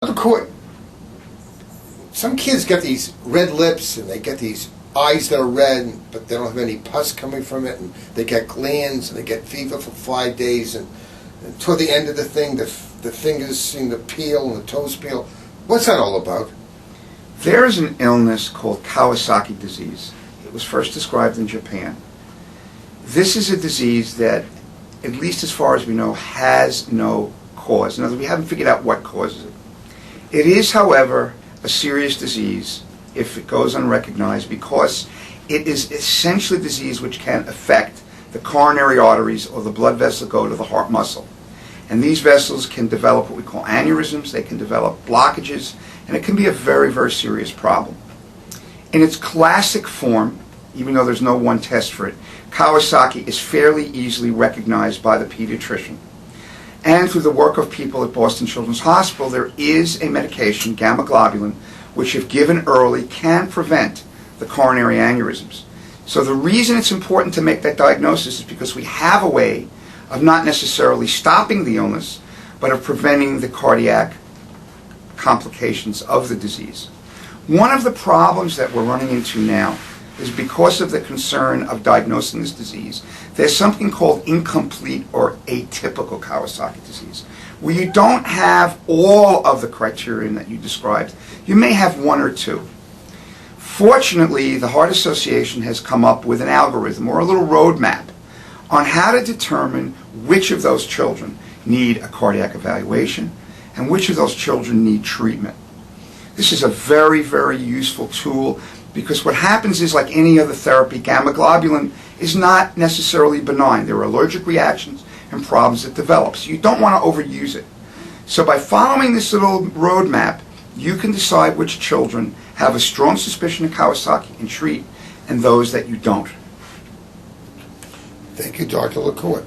LaCourte, some kids get these red lips and they get these eyes that are red, but they don't have any pus coming from it, and they get glands and they get fever for 5 days, and toward the end of the thing, the fingers seem to peel and the toes peel. What's that all about? There is an illness called Kawasaki Disease. It was first described in Japan. This is a disease that, at least as far as we know, has no cause. In other words, we haven't figured out what causes it. It is, however, a serious disease if it goes unrecognized, because it is essentially a disease which can affect the coronary arteries or the blood vessel go to the heart muscle. And these vessels can develop what we call aneurysms, they can develop blockages, and it can be a very, very serious problem. In its classic form, even though there's no one test for it, Kawasaki is fairly easily recognized by the pediatrician. And through the work of people at Boston Children's Hospital, there is a medication, gamma globulin, which if given early can prevent the coronary aneurysms. So the reason it's important to make that diagnosis is because we have a way of not necessarily stopping the illness, but of preventing the cardiac complications of the disease. One of the problems that we're running into now is because of the concern of diagnosing this disease, there's something called incomplete or atypical Kawasaki disease, where you don't have all of the criterion that you described. You may have one or two. Fortunately, the Heart Association has come up with an algorithm or a little roadmap on how to determine which of those children need a cardiac evaluation and which of those children need treatment. This is a very, very useful tool, because what happens is, like any other therapy, gamma globulin is not necessarily benign. There are allergic reactions and problems that develop, so you don't want to overuse it. So by following this little roadmap, you can decide which children have a strong suspicion of Kawasaki and treat, and those that you don't. Thank you, Dr. La Corte.